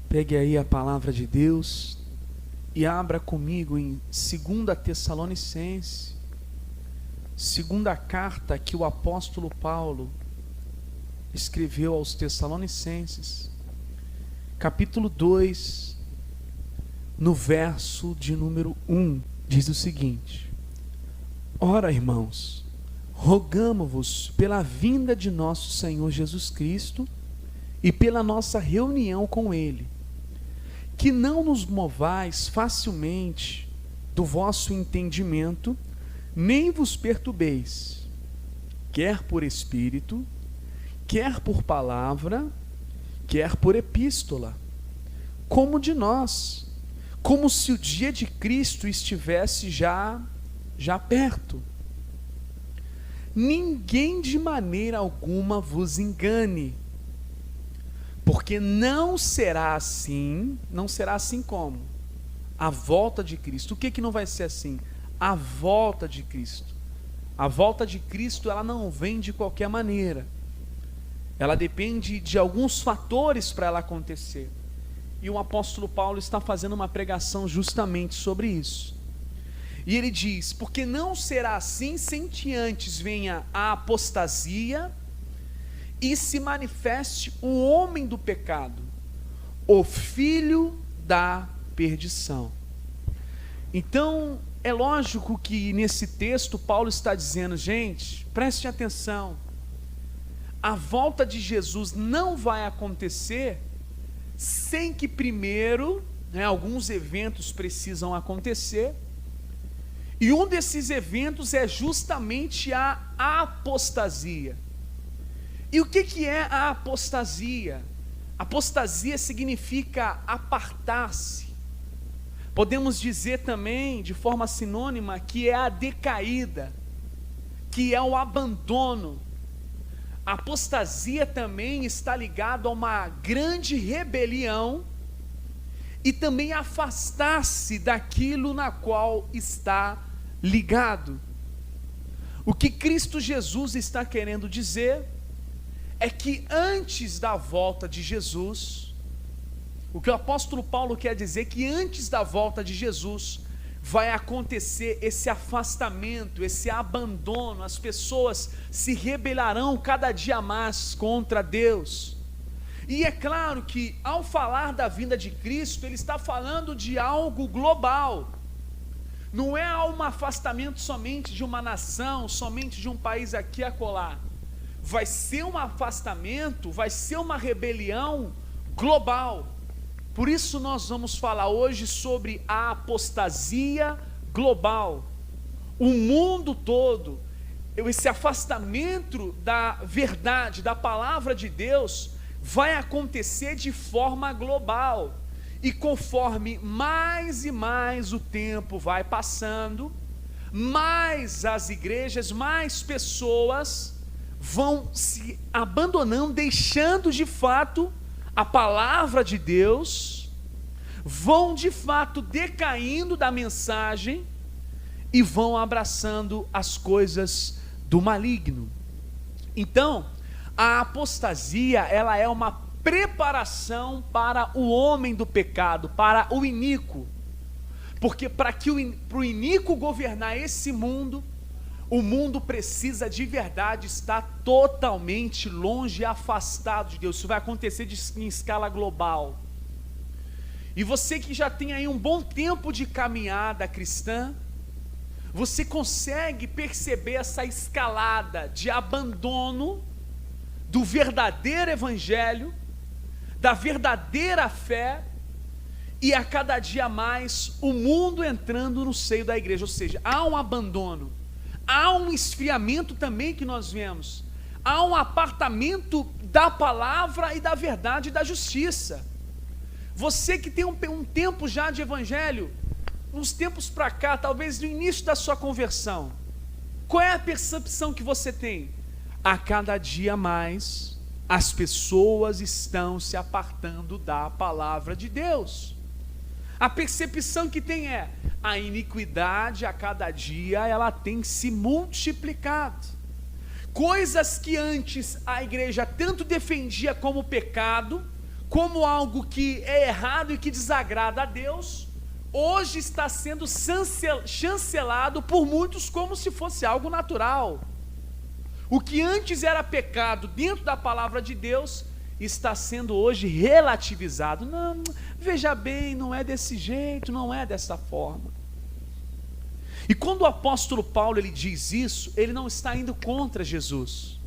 Pegue aí a palavra de Deus e abra comigo em 2 Tessalonicenses, segunda carta que o apóstolo Paulo escreveu aos Tessalonicenses, capítulo 2, no verso de número 1, diz o seguinte: Ora, irmãos, rogamo-vos pela vinda de nosso Senhor Jesus Cristo e pela nossa reunião com Ele, que não nos movais facilmente do vosso entendimento, nem vos perturbeis, quer por espírito, quer por palavra, quer por epístola, como de nós, como se o dia de Cristo estivesse já perto. Ninguém de maneira alguma vos engane, porque não será assim como? A volta de Cristo. O que não vai ser assim? A volta de Cristo. A volta de Cristo, ela não vem de qualquer maneira. Ela depende de alguns fatores para ela acontecer. E o apóstolo Paulo está fazendo uma pregação justamente sobre isso. E ele diz: porque não será assim sem que antes venha a apostasia e se manifeste o homem do pecado, o filho da perdição. Então, é lógico que nesse texto Paulo está dizendo: gente, preste atenção, a volta de Jesus não vai acontecer sem que primeiro, alguns eventos precisam acontecer, e um desses eventos é justamente a apostasia. E o que é a apostasia? Apostasia significa apartar-se. Podemos dizer também, de forma sinônima, que é a decaída, que é o abandono. A apostasia também está ligada a uma grande rebelião e também afastar-se daquilo na qual está ligado. O que Cristo Jesus está querendo dizer é que antes da volta de Jesus, o que o apóstolo Paulo quer dizer é que antes da volta de Jesus vai acontecer esse afastamento, esse abandono. As pessoas se rebelarão cada dia mais contra Deus. E é claro que ao falar da vinda de Cristo, ele está falando de algo global. Não é um afastamento somente de uma nação, somente de um país aqui e acolá. Vai ser um afastamento, vai ser uma rebelião global. Por isso nós vamos falar hoje sobre a apostasia global. O mundo todo, esse afastamento da verdade, da palavra de Deus, vai acontecer de forma global. E conforme mais e mais o tempo vai passando, mais as igrejas, mais pessoas vão se abandonando, deixando de fato a palavra de Deus, vão de fato decaindo da mensagem e vão abraçando as coisas do maligno. Então, a apostasia, ela é uma preparação para o homem do pecado, para o iníquo. Porque para o iníquo governar esse mundo, o mundo precisa de verdade estar totalmente longe e afastado de Deus. Isso vai acontecer em escala global. E você que já tem aí um bom tempo de caminhada cristã, você consegue perceber essa escalada de abandono do verdadeiro evangelho, da verdadeira fé, e a cada dia mais o mundo entrando no seio da igreja. Ou seja, há um abandono, há um esfriamento também que nós vemos, há um apartamento da palavra e da verdade e da justiça. Você que tem um tempo já de evangelho, uns tempos para cá, talvez no início da sua conversão, qual é a percepção que você tem? A cada dia mais as pessoas estão se apartando da palavra de Deus. A percepção que tem é: a iniquidade a cada dia ela tem se multiplicado. Coisas que antes a igreja tanto defendia como pecado, como algo que é errado e que desagrada a Deus, hoje está sendo chancelado por muitos como se fosse algo natural. O que antes era pecado dentro da palavra de Deus, está sendo hoje relativizado. Não, veja bem, não é desse jeito, não é dessa forma. E quando o apóstolo Paulo ele diz isso, ele não está indo contra Jesus,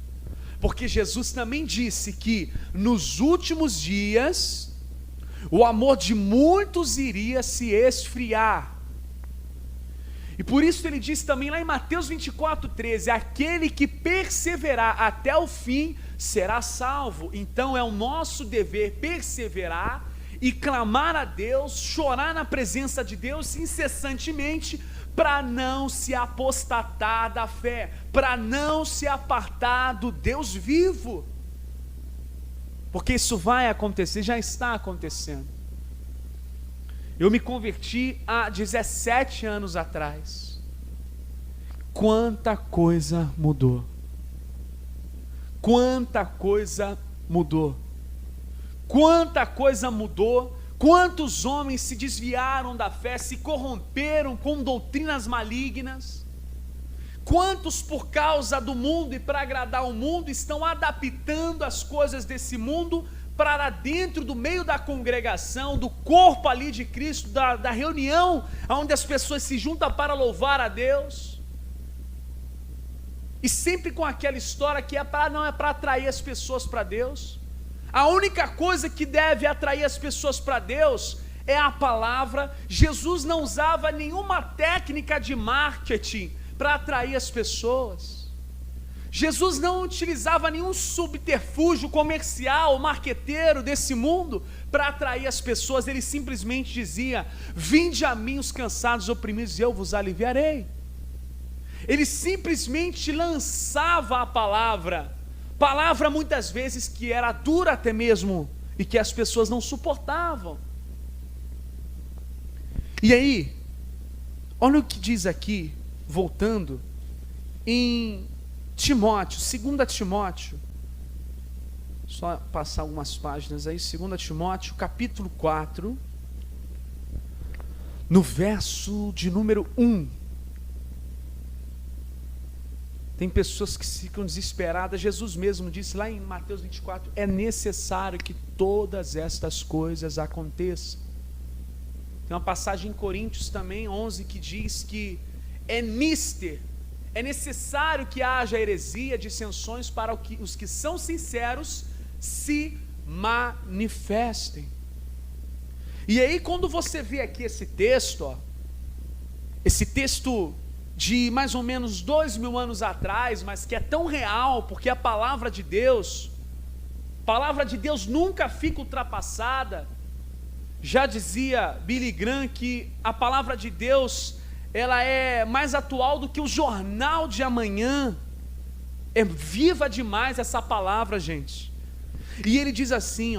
porque Jesus também disse que nos últimos dias o amor de muitos iria se esfriar. E por isso ele diz também lá em Mateus 24:13, aquele que perseverar até o fim será salvo. Então é o nosso dever perseverar e clamar a Deus, chorar na presença de Deus incessantemente, para não se apostatar da fé, para não se apartar do Deus vivo, porque isso vai acontecer, já está acontecendo. Eu me converti há 17 anos atrás. Quanta coisa mudou. Quanta coisa mudou. Quanta coisa mudou. Quantos homens se desviaram da fé, se corromperam com doutrinas malignas. Quantos, por causa do mundo e para agradar o mundo, estão adaptando as coisas desse mundo para dentro do meio da congregação, do corpo ali de Cristo, da reunião, onde as pessoas se juntam para louvar a Deus. E sempre com aquela história que não é para atrair as pessoas para Deus. A única coisa que deve atrair as pessoas para Deus é a palavra. Jesus não usava nenhuma técnica de marketing para atrair as pessoas. Jesus não utilizava nenhum subterfúgio comercial, marqueteiro desse mundo para atrair as pessoas. Ele simplesmente dizia: vinde a mim os cansados e oprimidos e eu vos aliviarei. Ele simplesmente lançava a palavra muitas vezes que era dura até mesmo, e que as pessoas não suportavam. E aí, olha o que diz aqui, voltando, em Timóteo, 2 Timóteo, só passar algumas páginas aí, 2 Timóteo, capítulo 4, no verso de número 1, tem pessoas que ficam desesperadas. Jesus mesmo disse lá em Mateus 24, é necessário que todas estas coisas aconteçam. Tem uma passagem em Coríntios também, 11, que diz que é necessário que haja heresia, dissensões, para que os que são sinceros se manifestem. E aí quando você vê aqui esse texto, esse texto de mais ou menos 2000 anos atrás, mas que é tão real, porque a palavra de Deus nunca fica ultrapassada. Já dizia Billy Graham que a palavra de Deus, ela é mais atual do que o jornal de amanhã. É viva demais essa palavra, gente. E ele diz assim,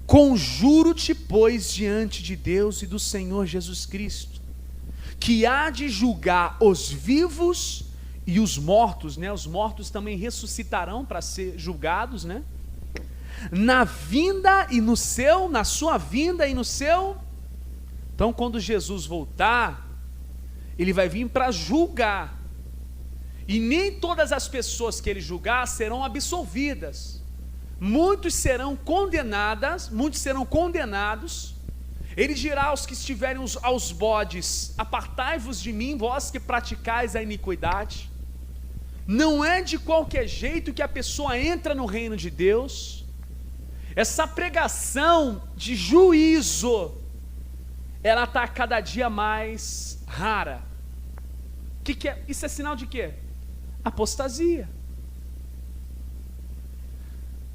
conjuro-te, pois, diante de Deus e do Senhor Jesus Cristo, que há de julgar os vivos e os mortos, né? Os mortos também ressuscitarão para ser julgados, né? Na sua vinda e no seu. Então, quando Jesus voltar, ele vai vir para julgar. E nem todas as pessoas que ele julgar serão absolvidas. Muitos serão condenados. Ele dirá aos que estiverem aos bodes: apartai-vos de mim, vós que praticais a iniquidade. Não é de qualquer jeito que a pessoa entra no reino de Deus. Essa pregação de juízo, ela está cada dia mais rara. Que é? Isso é sinal de quê? Apostasia.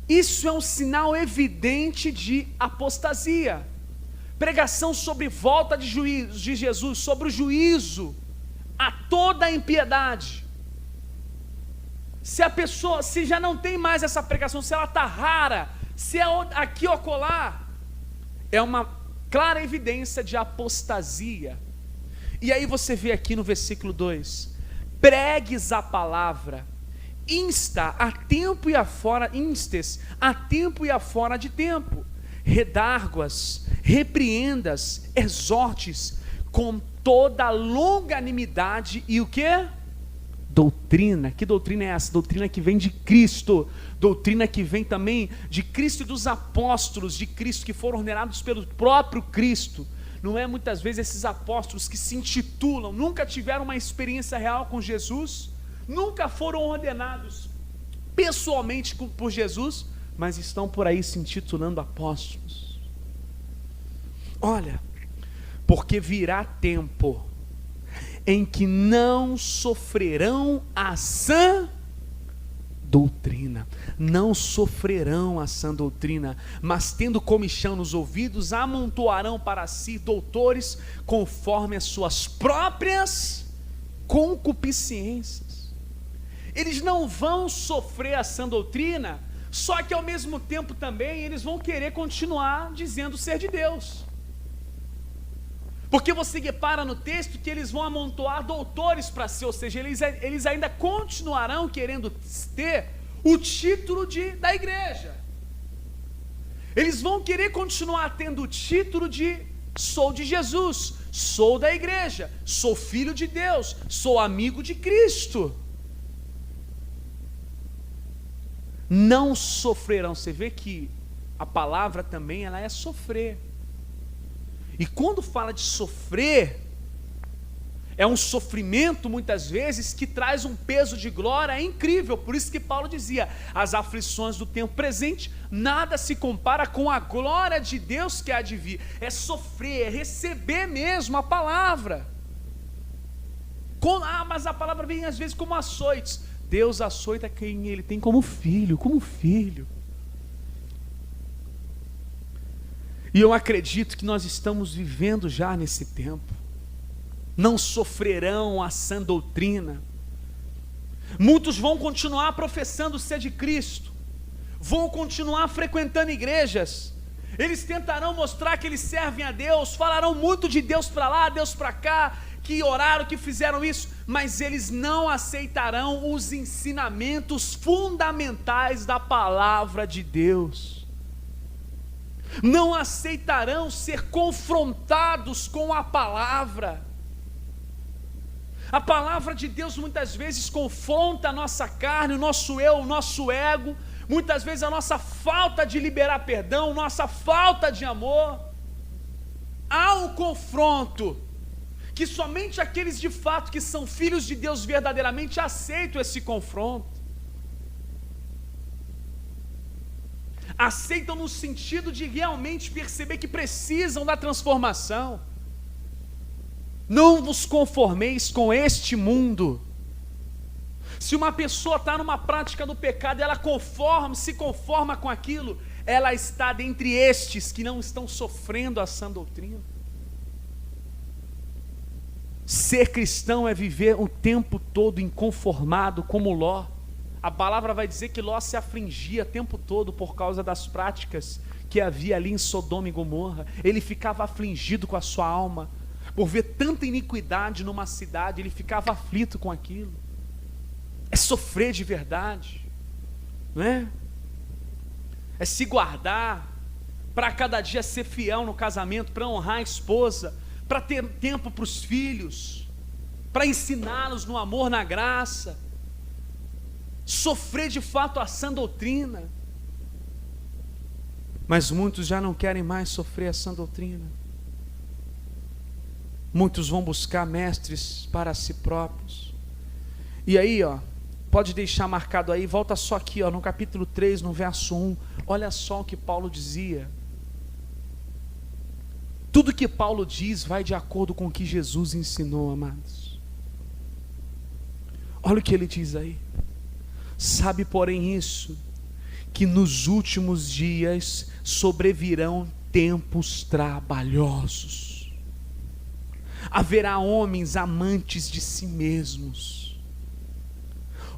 Isso é um sinal evidente de apostasia. Pregação sobre volta de Jesus, sobre o juízo a toda a impiedade. Se já não tem mais essa pregação, se ela está rara, se é aqui ou acolá, é uma clara evidência de apostasia. E aí você vê aqui no versículo 2: pregues a palavra, instes a tempo e a fora de tempo, redarguas, repreendas, exortes com toda longanimidade e o quê? Doutrina. Que doutrina é essa? Doutrina que vem de Cristo, doutrina que vem também de Cristo e dos apóstolos de Cristo, que foram ordenados pelo próprio Cristo. Não é muitas vezes esses apóstolos que se intitulam, nunca tiveram uma experiência real com Jesus, nunca foram ordenados pessoalmente por Jesus, mas estão por aí se intitulando apóstolos. Olha, porque virá tempo em que não sofrerão a sã doutrina, não sofrerão a sã doutrina, mas tendo comichão nos ouvidos, amontoarão para si doutores conforme as suas próprias concupiscências. Eles não vão sofrer a sã doutrina, só que ao mesmo tempo também eles vão querer continuar dizendo ser de Deus. Porque você repara no texto que eles vão amontoar doutores para si, ou seja, eles ainda continuarão querendo ter o título da igreja. Eles vão querer continuar tendo o título de sou de Jesus, sou da igreja, sou filho de Deus, sou amigo de Cristo. Não sofrerão. Você vê que a palavra também ela é sofrer. E quando fala de sofrer, é um sofrimento muitas vezes que traz um peso de glória incrível. Por isso que Paulo dizia, as aflições do tempo presente, nada se compara com a glória de Deus que há de vir. É sofrer, é receber mesmo a palavra. Mas a palavra vem às vezes como açoites. Deus açoita quem Ele tem como filho, E eu acredito que nós estamos vivendo já nesse tempo. Não sofrerão a sã doutrina. Muitos vão continuar professando ser de Cristo, vão continuar frequentando igrejas, eles tentarão mostrar que eles servem a Deus, falarão muito de Deus para lá, Deus para cá, que oraram, que fizeram isso, mas eles não aceitarão os ensinamentos fundamentais da palavra de Deus. Não aceitarão ser confrontados com a palavra. A palavra de Deus muitas vezes confronta a nossa carne, o nosso eu, o nosso ego, muitas vezes a nossa falta de liberar perdão, nossa falta de amor. Há um confronto que somente aqueles de fato que são filhos de Deus verdadeiramente aceitam esse confronto. Aceitam no sentido de realmente perceber que precisam da transformação. Não vos conformeis com este mundo. Se uma pessoa está numa prática do pecado, ela se conforma com aquilo, ela está dentre estes que não estão sofrendo a sã doutrina. Ser cristão é viver o tempo todo inconformado como Ló. A palavra vai dizer que Ló se afligia o tempo todo por causa das práticas que havia ali em Sodoma e Gomorra. Ele ficava afligido com a sua alma, por ver tanta iniquidade numa cidade, ele ficava aflito com aquilo. É sofrer de verdade, não é? É se guardar, para cada dia ser fiel no casamento, para honrar a esposa, para ter tempo para os filhos, para ensiná-los no amor, na graça. Sofrer de fato a sã doutrina. Mas muitos já não querem mais sofrer a sã doutrina. Muitos vão buscar mestres para si próprios. E aí, pode deixar marcado aí, volta só aqui, no capítulo 3, no verso 1. Olha só o que Paulo dizia. Tudo que Paulo diz vai de acordo com o que Jesus ensinou, amados. Olha o que ele diz aí. Sabe, porém, isso, que nos últimos dias sobrevirão tempos trabalhosos. Haverá homens amantes de si mesmos,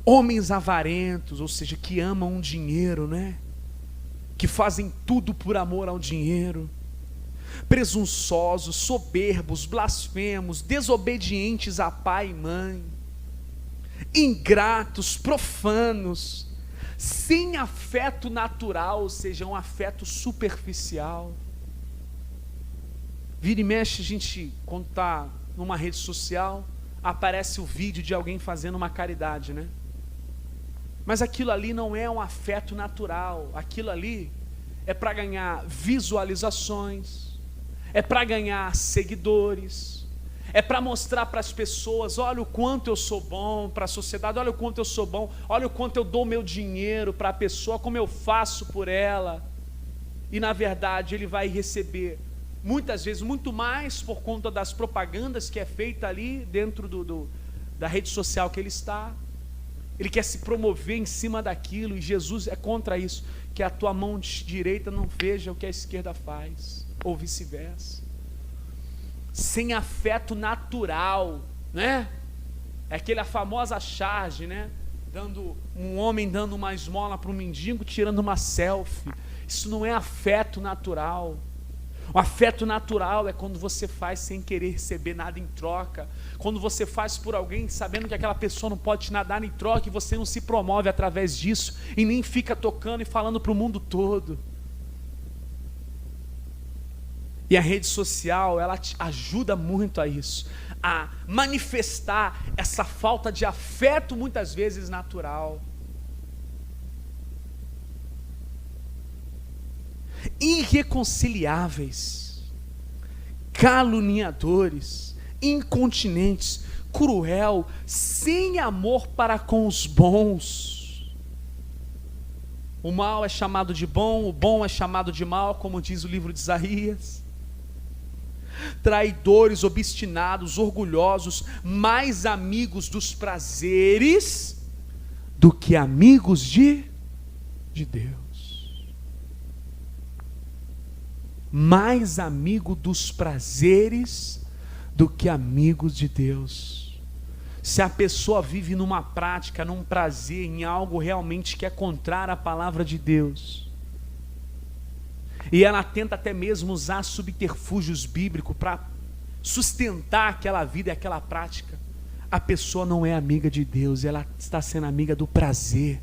homens avarentos, ou seja, que amam o dinheiro, né? Que fazem tudo por amor ao dinheiro, presunçosos, soberbos, blasfemos, desobedientes a pai e mãe, ingratos, profanos, sem afeto natural, ou seja, um afeto superficial. Vira e mexe, a gente, quando está numa rede social, aparece o vídeo de alguém fazendo uma caridade, né? Mas aquilo ali não é um afeto natural, aquilo ali é para ganhar visualizações, é para ganhar seguidores, é para mostrar para as pessoas, olha o quanto eu sou bom, para a sociedade, olha o quanto eu sou bom, olha o quanto eu dou meu dinheiro para a pessoa, como eu faço por ela. E na verdade ele vai receber, muitas vezes, muito mais por conta das propagandas que é feita ali dentro da rede social que ele está. Ele quer se promover em cima daquilo, e Jesus é contra isso, que a tua mão direita não veja o que a esquerda faz, ou vice-versa. Sem afeto natural, né? É aquela famosa charge, né? Um homem dando uma esmola para um mendigo, tirando uma selfie. Isso não é afeto natural. O afeto natural é quando você faz sem querer receber nada em troca, quando você faz por alguém sabendo que aquela pessoa não pode te dar em troca, e você não se promove através disso, e nem fica tocando e falando para o mundo todo. E a rede social, ela te ajuda muito a isso, a manifestar essa falta de afeto, muitas vezes natural. Irreconciliáveis, caluniadores, incontinentes, cruel, sem amor para com os bons. O mal é chamado de bom, o bom é chamado de mal, como diz o livro de Isaías. Traidores, obstinados, orgulhosos, mais amigos dos prazeres do que amigos de Deus. Mais amigo dos prazeres do que amigos de Deus. Se a pessoa vive numa prática, num prazer, em algo realmente que é contrário à palavra de Deus, e ela tenta até mesmo usar subterfúgios bíblicos para sustentar aquela vida e aquela prática, a pessoa não é amiga de Deus, ela está sendo amiga do prazer.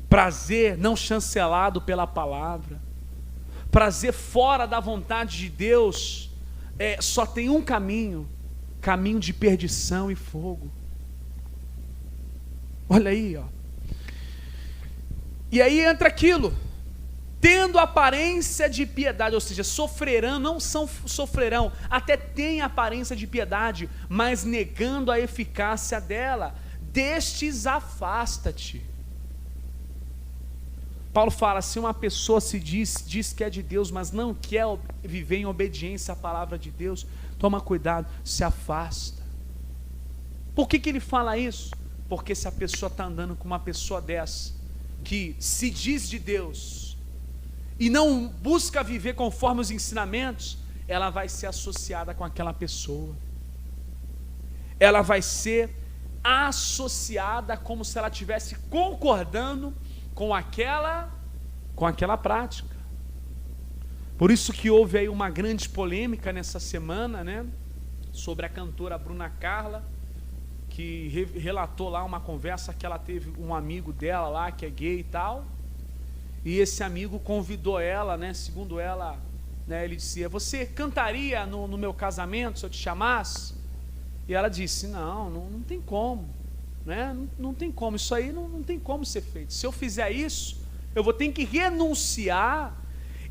Prazer não chancelado pela palavra, prazer fora da vontade de Deus, só tem um caminho, caminho de perdição e fogo. Olha aí, ó. E aí entra aquilo, tendo aparência de piedade, ou seja, sofrerão, não sofrerão, até tem aparência de piedade, mas negando a eficácia dela, destes afasta-te. Paulo fala, se uma pessoa se diz que é de Deus, mas não quer viver em obediência à palavra de Deus, toma cuidado, se afasta. Por que ele fala isso? Porque se a pessoa está andando com uma pessoa dessa, que se diz de Deus, e não busca viver conforme os ensinamentos, ela vai ser associada com aquela pessoa. Ela vai ser associada como se ela estivesse concordando com aquela prática. Por isso que houve aí uma grande polêmica nessa semana, né, sobre a cantora Bruna Carla, que relatou lá uma conversa que ela teve com um amigo dela lá, que é gay e tal, e esse amigo convidou ela, né, segundo ela, né, ele dizia, você cantaria no meu casamento se eu te chamasse? E ela disse, não tem como, né? Não tem como, isso aí não tem como ser feito. Se eu fizer isso, eu vou ter que renunciar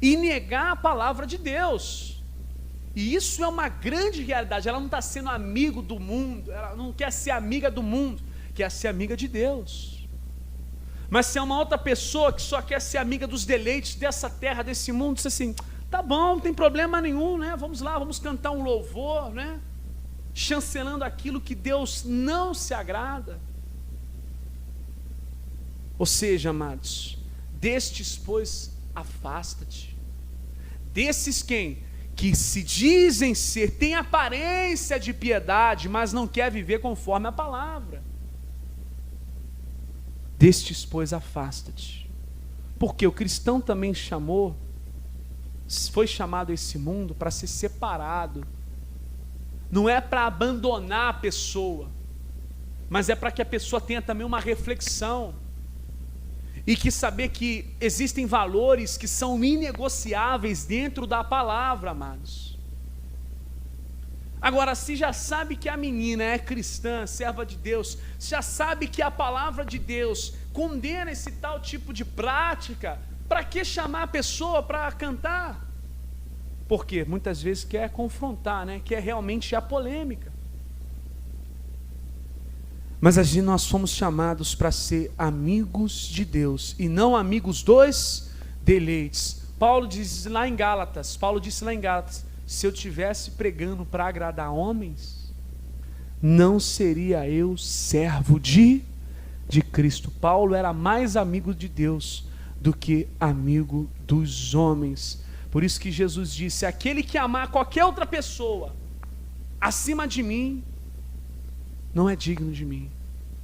e negar a palavra de Deus. E isso é uma grande realidade. Ela não está sendo amigo do mundo, ela não quer ser amiga do mundo, quer ser amiga de Deus. Mas se é uma outra pessoa que só quer ser amiga dos deleites dessa terra, desse mundo, diz assim, tá bom, não tem problema nenhum, né? Vamos lá, vamos cantar um louvor, né? Chancelando aquilo que Deus não se agrada. Ou seja, amados, destes, pois, afasta-te. Desses quem? Que se dizem ser, tem aparência de piedade, mas não quer viver conforme a palavra. Destes, pois, afasta-te. Porque o cristão também foi chamado a esse mundo para ser separado. Não é para abandonar a pessoa, mas é para que a pessoa tenha também uma reflexão. e que saber que existem valores que são inegociáveis dentro da palavra, amados. Agora, se já sabe que a menina é cristã, serva de Deus, se já sabe que a palavra de Deus condena esse tal tipo de prática, para que chamar a pessoa para cantar? Porque muitas vezes quer confrontar, né? Quer realmente a polêmica. Mas nós somos chamados para ser amigos de Deus e não amigos dos deleites. Paulo disse lá em Gálatas, se eu estivesse pregando para agradar homens, não seria eu servo de Cristo. Paulo era mais amigo de Deus do que amigo dos homens. Por isso que Jesus disse: aquele que amar qualquer outra pessoa acima de mim, não é digno de mim,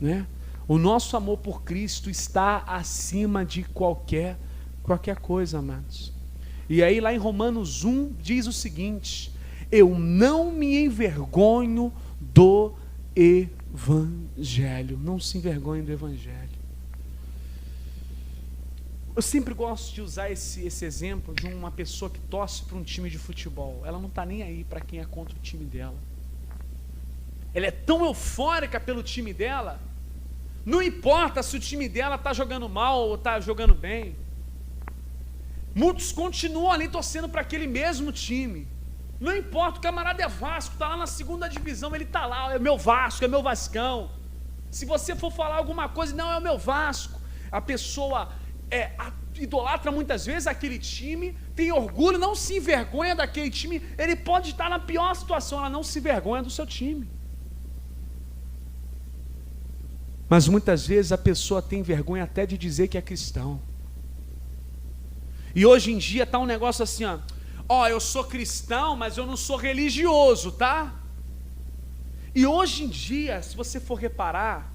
né? O nosso amor por Cristo está acima de qualquer coisa, amados. E aí lá em Romanos 1 diz o seguinte: eu não me envergonho do Evangelho. Não se envergonhe do Evangelho. Eu sempre gosto de usar esse exemplo de uma pessoa que torce para um time de futebol. Ela não está nem aí para quem é contra o time dela. Ela é tão eufórica pelo time dela, não importa se o time dela está jogando mal ou está jogando bem. Muitos continuam ali torcendo para aquele mesmo time. Não importa, o camarada é Vasco, está lá na segunda divisão, ele está lá, é meu Vasco, é meu Vascão. Se você for falar alguma coisa, não, é o meu Vasco. A pessoa idolatra muitas vezes aquele time, tem orgulho, não se envergonha daquele time. Ele pode estar na pior situação, ela não se envergonha do seu time. Mas muitas vezes a pessoa tem vergonha até de dizer que é cristão. E hoje em dia está um negócio assim, ó, eu sou cristão, mas eu não sou religioso, tá? E hoje em dia, se você for reparar,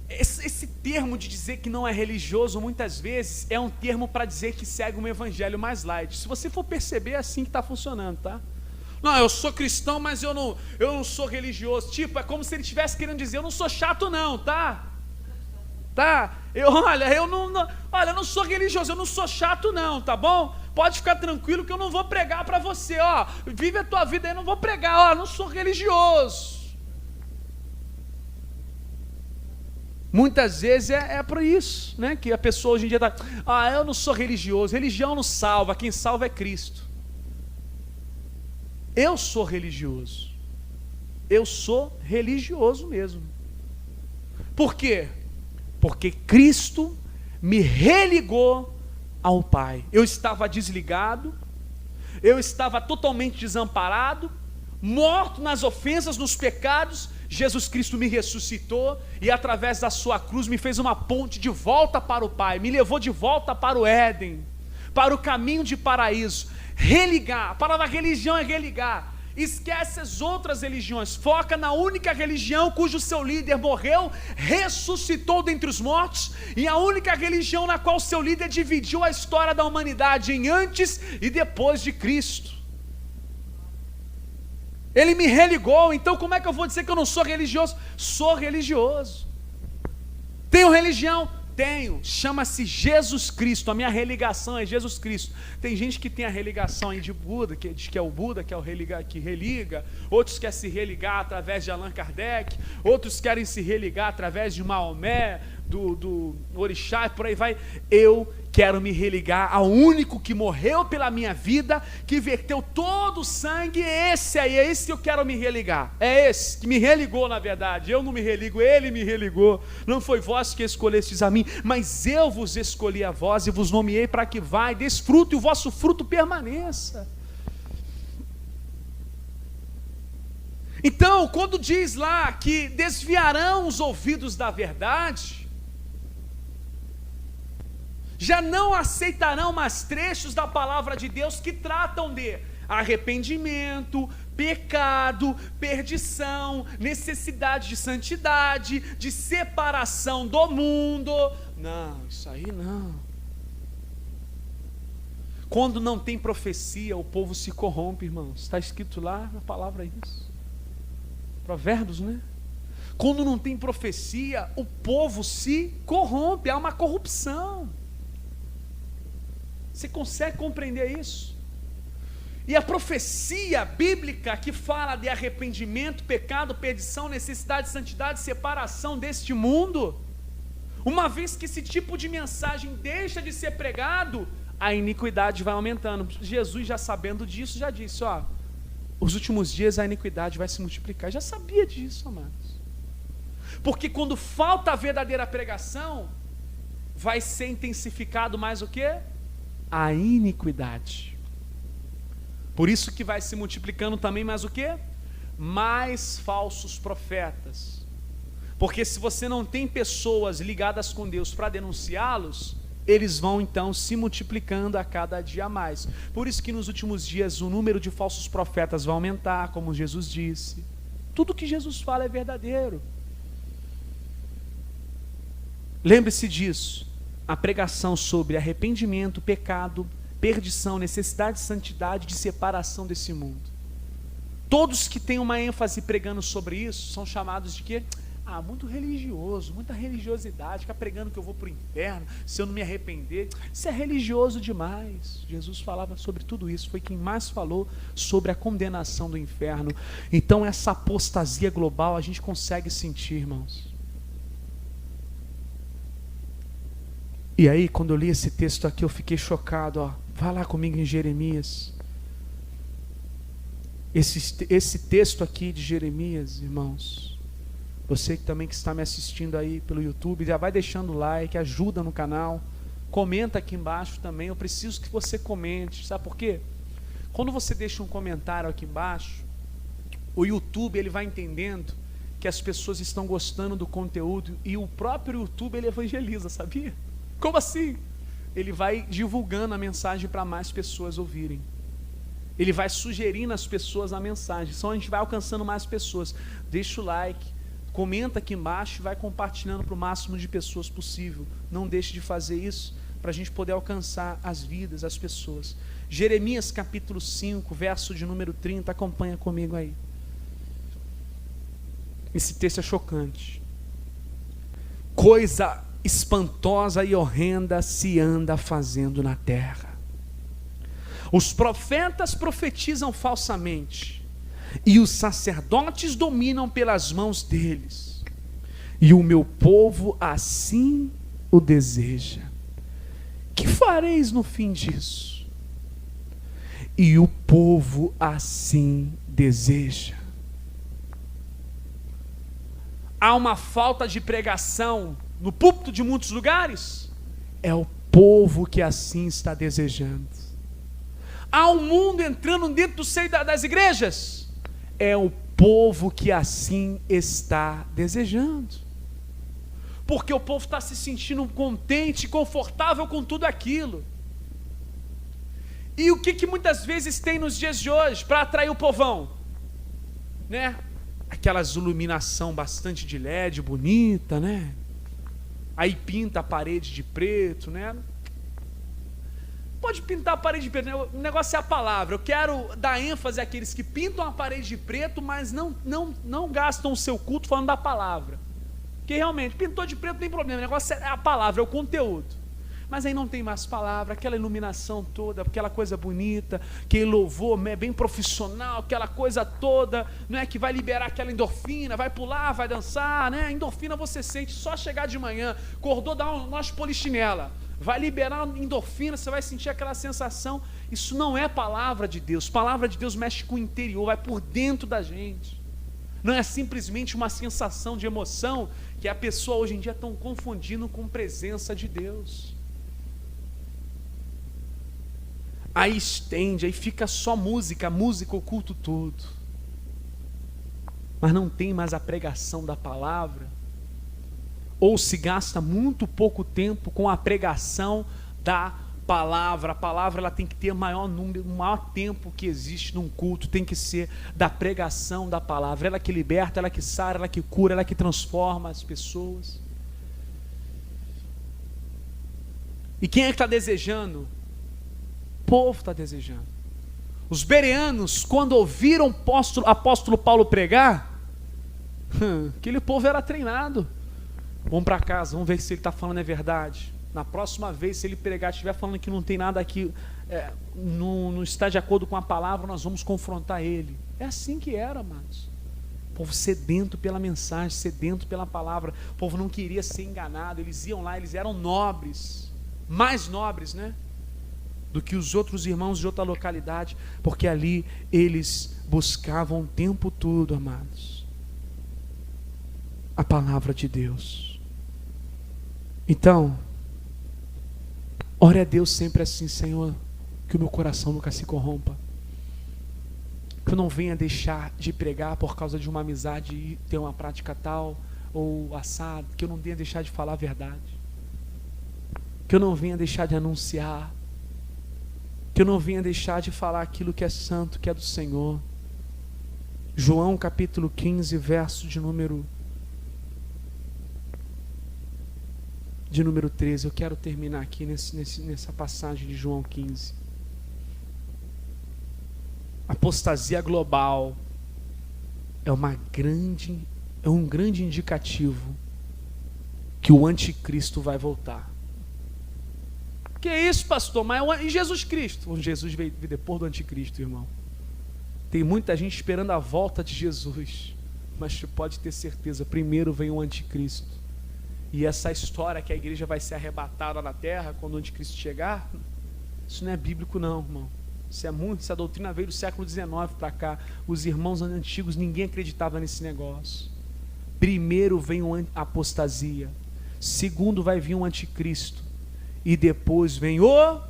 esse termo de dizer que não é religioso, muitas vezes, é um termo para dizer que segue um evangelho mais light. Se você for perceber, é assim que está funcionando, tá? Não, eu sou cristão, mas eu não sou religioso. Tipo, é como se ele estivesse querendo dizer: eu não sou chato não, tá? Tá? Eu não sou religioso, eu não sou chato não, tá bom? Pode ficar tranquilo que eu não vou pregar para você, ó. Vive a tua vida aí, não vou pregar, ó, não sou religioso. Muitas vezes é por isso, né? Que a pessoa hoje em dia está: eu não sou religioso. Religião não salva, quem salva é Cristo. Eu sou religioso. Eu sou religioso mesmo. Por quê? Porque Cristo me religou ao Pai. Eu estava desligado, eu estava totalmente desamparado, morto nas ofensas, nos pecados. Jesus Cristo me ressuscitou e através da sua cruz me fez uma ponte de volta para o Pai, me levou de volta para o Éden, para o caminho de paraíso. Religar, a palavra religião é religar. Esquece as outras religiões, foca na única religião cujo seu líder morreu, ressuscitou dentre os mortos, e a única religião na qual seu líder dividiu a história da humanidade em antes e depois de Cristo. Ele me religou. Então como é que eu vou dizer que eu não sou religioso? Sou religioso. Tenho religião? Tenho. Chama-se Jesus Cristo. A minha religação é Jesus Cristo. Tem gente que tem a religação aí de Buda, que diz que é o Buda, que é o que religa. Outros querem se religar através de Allan Kardec. Outros querem se religar através de Maomé, do orixá, e por aí vai. Eu quero me religar ao único que morreu pela minha vida, que verteu todo o sangue. Esse aí, é esse que eu quero me religar. É esse que me religou, na verdade. Eu não me religo, ele me religou. Não foi vós que escolhestes a mim, mas eu vos escolhi a vós e vos nomeei para que vai, desfrute e o vosso fruto permaneça. Então, quando diz lá que desviarão os ouvidos da verdade, já não aceitarão mais trechos da palavra de Deus que tratam de arrependimento, pecado, perdição, necessidade de santidade, de separação do mundo. Não, isso aí não. Quando não tem profecia, o povo se corrompe, irmãos. Está escrito lá na palavra isso. Provérbios, né? Quando não tem profecia, o povo se corrompe, há uma corrupção. Você consegue compreender isso? E a profecia bíblica que fala de arrependimento, pecado, perdição, necessidade de santidade, separação deste mundo, uma vez que esse tipo de mensagem deixa de ser pregado, a iniquidade vai aumentando. Jesus, já sabendo disso, já disse, ó, os últimos dias a iniquidade vai se multiplicar. Já sabia disso, amados. Porque quando falta a verdadeira pregação, vai ser intensificado mais o quê? A iniquidade. Por isso que vai se multiplicando também mais o quê? Mais falsos profetas. Porque se você não tem pessoas ligadas com Deus para denunciá-los, eles vão então se multiplicando a cada dia mais. Por isso que nos últimos dias o número de falsos profetas vai aumentar, como Jesus disse. Tudo que Jesus fala é verdadeiro. Lembre-se disso. A pregação sobre arrependimento, pecado, perdição, necessidade de santidade, de separação desse mundo. Todos que têm uma ênfase pregando sobre isso são chamados de quê? Muito religioso, muita religiosidade, ficar pregando que eu vou para o inferno, se eu não me arrepender, isso é religioso demais. Jesus falava sobre tudo isso, foi quem mais falou sobre a condenação do inferno. Então essa apostasia global a gente consegue sentir, irmãos. E aí, quando eu li esse texto aqui, eu fiquei chocado, ó. Vai lá comigo em Jeremias. Esse texto aqui de Jeremias, irmãos, você que também que está me assistindo aí pelo YouTube, já vai deixando o like, ajuda no canal, comenta aqui embaixo também. Eu preciso que você comente, sabe por quê? Quando você deixa um comentário aqui embaixo, o YouTube ele vai entendendo que as pessoas estão gostando do conteúdo, e o próprio YouTube ele evangeliza, sabia? Como assim? Ele vai divulgando a mensagem para mais pessoas ouvirem. Ele vai sugerindo às pessoas a mensagem. Então a gente vai alcançando mais pessoas. Deixa o like, comenta aqui embaixo e vai compartilhando para o máximo de pessoas possível. Não deixe de fazer isso para a gente poder alcançar as vidas, as pessoas. Jeremias capítulo 5, verso de número 30, acompanha comigo aí. Esse texto é chocante. Coisa espantosa e horrenda se anda fazendo na terra. Os profetas profetizam falsamente, e os sacerdotes dominam pelas mãos deles, e o meu povo assim o deseja. Que fareis no fim disso? E o povo assim deseja. Há uma falta de pregação no púlpito de muitos lugares? É o povo que assim está desejando. Há um mundo entrando dentro do seio das igrejas? É o povo que assim está desejando. Porque o povo está se sentindo contente, confortável com tudo aquilo. E o que muitas vezes tem nos dias de hoje para atrair o povão? Né? Aquelas iluminação bastante de LED, bonita, né? Aí pinta a parede de preto, né? Pode pintar a parede de preto, né? O negócio é a palavra. Eu quero dar ênfase àqueles que pintam a parede de preto, mas não gastam o seu culto falando da palavra. Porque realmente, pintou de preto não tem problema, o negócio é a palavra, é o conteúdo. Mas aí não tem mais palavra, aquela iluminação toda, aquela coisa bonita, aquele louvor bem profissional, aquela coisa toda, não é que vai liberar aquela endorfina, vai pular, vai dançar, né? A endorfina você sente só chegar de manhã, acordou, dá uma polichinela, vai liberar endorfina, você vai sentir aquela sensação. Isso não é palavra de Deus. Palavra de Deus mexe com o interior, vai por dentro da gente. Não é simplesmente uma sensação de emoção que a pessoa hoje em dia estão confundindo com presença de Deus. Aí estende, aí fica só música o culto todo. Mas não tem mais a pregação da palavra. Ou se gasta muito pouco tempo com a pregação da palavra. A palavra ela tem que ter o maior tempo que existe num culto, tem que ser da pregação da palavra. Ela que liberta, ela que sara, ela que cura, ela que transforma as pessoas. E quem é que está desejando? O povo está desejando. Os bereanos, quando ouviram o apóstolo Paulo pregar, Aquele povo era treinado. Vamos para casa, vamos ver se ele está falando é verdade. Na próxima vez, se ele pregar, estiver falando que não tem nada aqui, não está de acordo com a palavra, nós vamos confrontar ele. É assim que era, amados. O povo sedento pela mensagem, sedento pela palavra. O povo não queria ser enganado. Eles iam lá, eles eram nobres, mais nobres, né, do que os outros irmãos de outra localidade, porque ali eles buscavam o tempo todo, amados, a palavra de Deus. Então, ore a Deus sempre assim: Senhor, que o meu coração nunca se corrompa, que eu não venha deixar de pregar por causa de uma amizade e ter uma prática tal ou assado, que eu não venha deixar de falar a verdade, que eu não venha deixar de anunciar, que eu não venha deixar de falar aquilo que é santo, que é do Senhor. João capítulo 15, verso de número 13. Eu quero terminar aqui nessa passagem de João 15. Apostasia global é um grande indicativo que o anticristo vai voltar. Que é isso, pastor? Mas e Jesus Cristo? O Jesus veio depois do anticristo, irmão. Tem muita gente esperando a volta de Jesus, mas você pode ter certeza, primeiro vem o anticristo. E essa história que a igreja vai ser arrebatada na terra quando o anticristo chegar, isso não é bíblico não, irmão. Essa doutrina veio do século XIX para cá. Os irmãos antigos, ninguém acreditava nesse negócio. Primeiro vem a apostasia, segundo vai vir o anticristo, e depois vem o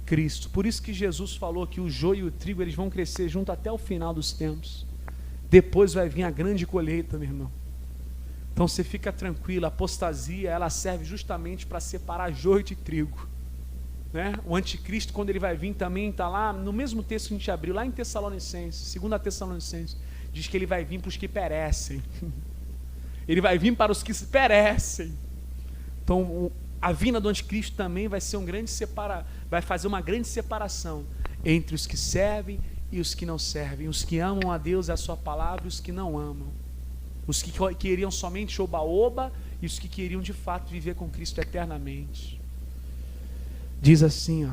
Cristo. Por isso que Jesus falou que o joio e o trigo eles vão crescer junto até o final dos tempos. Depois vai vir a grande colheita, meu irmão. Então você fica tranquilo, a apostasia ela serve justamente para separar joio de trigo, né? O anticristo, quando ele vai vir também, está lá no mesmo texto que a gente abriu, lá em Tessalonicenses, 2 Tessalonicenses, diz que ele vai vir para os que perecem. Ele vai vir para os que perecem. Então a vinda do anticristo também vai ser vai fazer uma grande separação entre os que servem e os que não servem, os que amam a Deus e a sua palavra e os que não amam, os que queriam somente oba-oba e os que queriam de fato viver com Cristo eternamente. Diz assim, ó: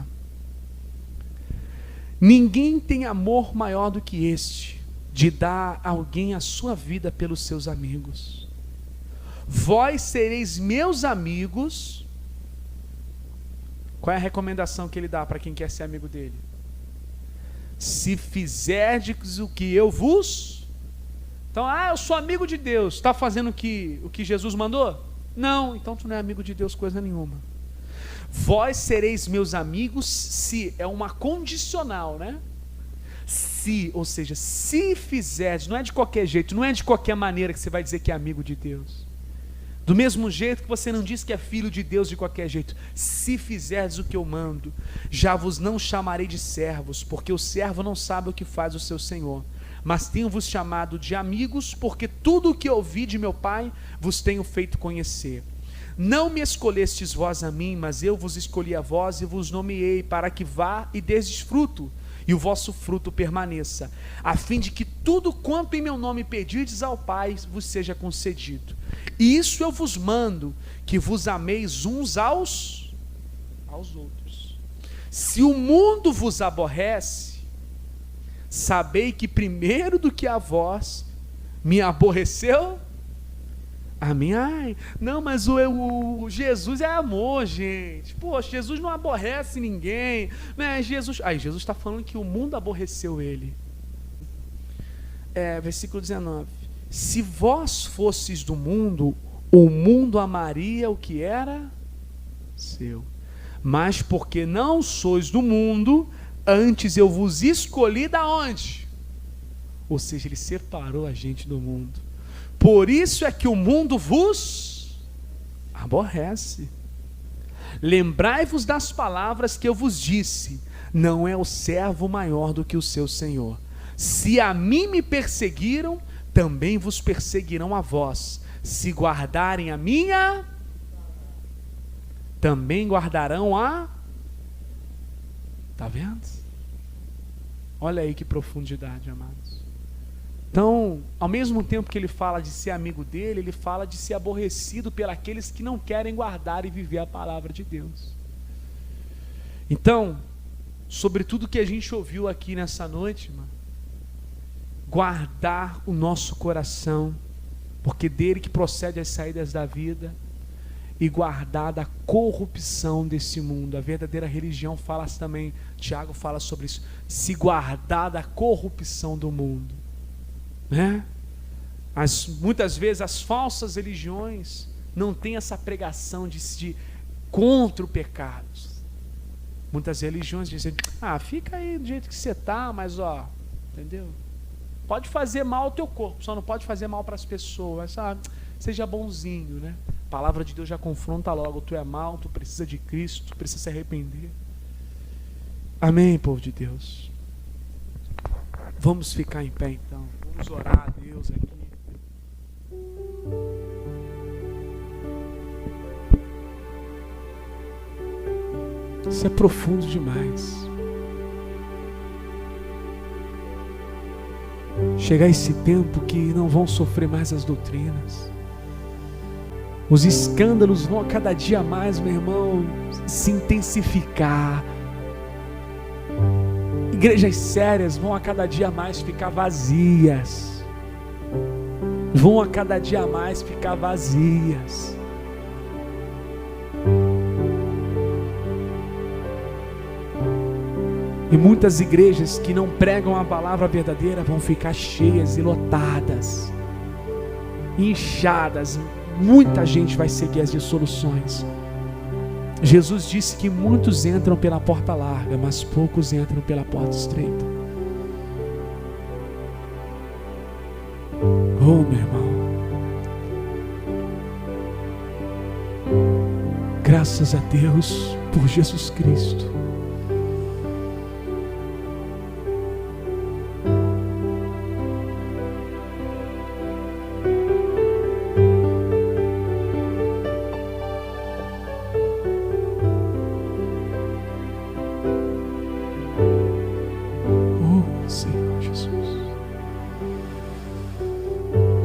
ninguém tem amor maior do que este, de dar a alguém a sua vida pelos seus amigos. Vós sereis meus amigos. Qual é a recomendação que ele dá para quem quer ser amigo dele? Se fizerdes o que eu vos... Então, eu sou amigo de Deus. Está fazendo o que Jesus mandou? Não, então tu não é amigo de Deus coisa nenhuma. Vós sereis meus amigos se, é uma condicional, né? Se, ou seja, se fizerdes, não é de qualquer jeito, não é de qualquer maneira que você vai dizer que é amigo de Deus. Do mesmo jeito que você não diz que é filho de Deus de qualquer jeito. Se fizerdes o que eu mando, já vos não chamarei de servos, porque o servo não sabe o que faz o seu senhor. Mas tenho-vos chamado de amigos, porque tudo o que ouvi de meu Pai vos tenho feito conhecer. Não me escolhestes vós a mim, mas eu vos escolhi a vós e vos nomeei, para que vá e desdes fruto, e o vosso fruto permaneça, a fim de que tudo quanto em meu nome pedirdes ao Pai vos seja concedido. E isso eu vos mando, que vos ameis uns aos outros. Se o mundo vos aborrece, sabei que primeiro do que a vós me aborreceu a mim. Não, mas o Jesus é amor, gente. Poxa, Jesus não aborrece ninguém, né? Jesus está falando que o mundo aborreceu ele. Versículo 19: se vós fosseis do mundo, o mundo amaria o que era seu. Mas porque não sois do mundo, antes eu vos escolhi da onde? Ou seja, ele separou a gente do mundo. Por isso é que o mundo vos aborrece. Lembrai-vos das palavras que eu vos disse: não é o servo maior do que o seu senhor. Se a mim me perseguiram, também vos perseguirão a vós. Se guardarem a minha, também guardarão a... Está vendo? Olha aí que profundidade, amados. Então, ao mesmo tempo que ele fala de ser amigo dele, ele fala de ser aborrecido pelos que não querem guardar e viver a palavra de Deus. Então, sobre tudo que a gente ouviu aqui nessa noite, mano, guardar o nosso coração, porque dele que procede as saídas da vida, e guardar da corrupção desse mundo. A verdadeira religião fala também, Tiago fala sobre isso, se guardar da corrupção do mundo, né? Muitas vezes as falsas religiões não têm essa pregação de contra o pecado. Muitas religiões dizem, fica aí do jeito que você está, mas entendeu? Pode fazer mal ao teu corpo, só não pode fazer mal para as pessoas, seja bonzinho, né? A palavra de Deus já confronta logo, tu é mal, tu precisa de Cristo, tu precisa se arrepender. Amém, povo de Deus? Vamos ficar em pé então, vamos orar a Deus aqui. Isso é profundo demais. Chegar esse tempo que não vão sofrer mais as doutrinas. Os escândalos vão a cada dia mais, meu irmão, se intensificar. Igrejas sérias vão a cada dia mais ficar vazias. Vão a cada dia mais ficar vazias. E muitas igrejas que não pregam a palavra verdadeira vão ficar cheias e lotadas, inchadas. Muita gente vai seguir as dissoluções. Jesus disse que muitos entram pela porta larga, mas poucos entram pela porta estreita. Oh, meu irmão, graças a Deus por Jesus Cristo.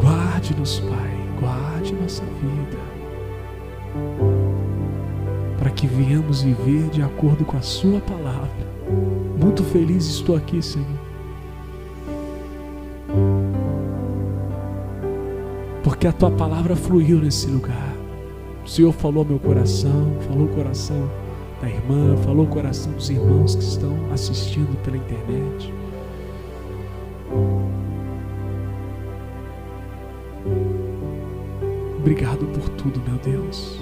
Guarde-nos, Pai, guarde nossa vida, para que venhamos viver de acordo com a Sua palavra. Muito feliz estou aqui, Senhor, porque a Tua palavra fluiu nesse lugar. O Senhor falou ao meu coração, falou o coração da irmã, falou o coração dos irmãos que estão assistindo pela internet. Obrigado por tudo, meu Deus.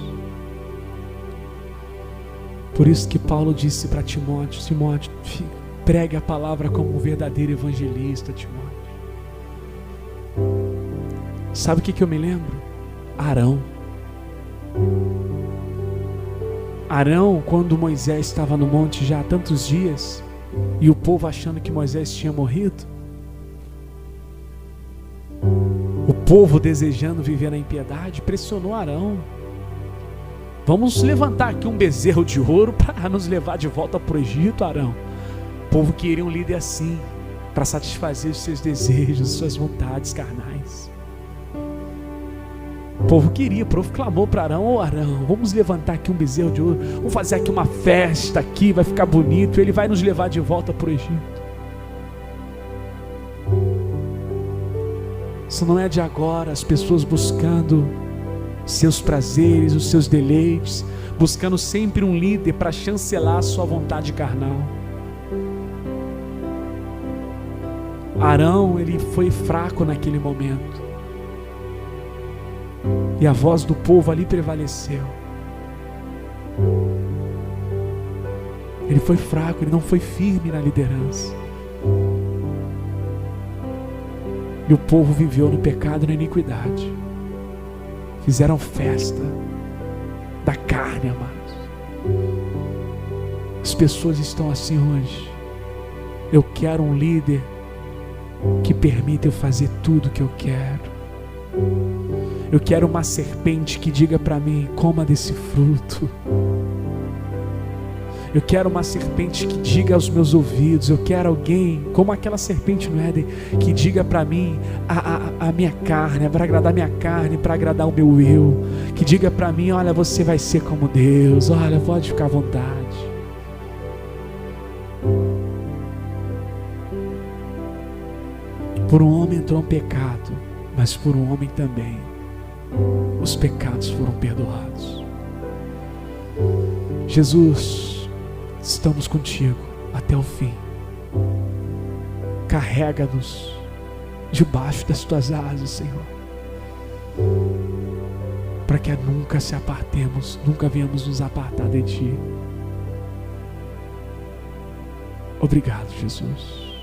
Por isso que Paulo disse para Timóteo, pregue a palavra como um verdadeiro evangelista, Timóteo. Sabe o que eu me lembro? Arão, quando Moisés estava no monte já há tantos dias, e o povo achando que Moisés tinha morrido, o povo desejando viver na impiedade, pressionou Arão. Vamos levantar aqui um bezerro de ouro para nos levar de volta para o Egito, Arão. O povo queria um líder assim, para satisfazer os seus desejos, suas vontades carnais. O povo queria, o povo clamou para Arão: Arão, vamos levantar aqui um bezerro de ouro, vamos fazer aqui uma festa aqui, vai ficar bonito, ele vai nos levar de volta para o Egito. Isso não é de agora, as pessoas buscando seus prazeres, os seus deleites, buscando sempre um líder para chancelar a sua vontade carnal. Arão, ele foi fraco naquele momento, e a voz do povo ali prevaleceu. Ele foi fraco, ele não foi firme na liderança. E o povo viveu no pecado e na iniquidade. Fizeram festa da carne, amados. As pessoas estão assim hoje. Eu quero um líder que permita eu fazer tudo o que eu quero. Eu quero uma serpente que diga para mim: coma desse fruto. Eu quero uma serpente que diga aos meus ouvidos. Eu quero alguém, como aquela serpente no Éden, que diga para mim a minha carne, para agradar a minha carne, para agradar o meu eu. Que diga para mim, olha, você vai ser como Deus. Olha, pode ficar à vontade. Por um homem entrou um pecado, mas por um homem também os pecados foram perdoados. Jesus, estamos contigo até o fim. Carrega-nos debaixo das tuas asas, Senhor, para que nunca se apartemos, nunca venhamos nos apartar de ti. Obrigado, Jesus.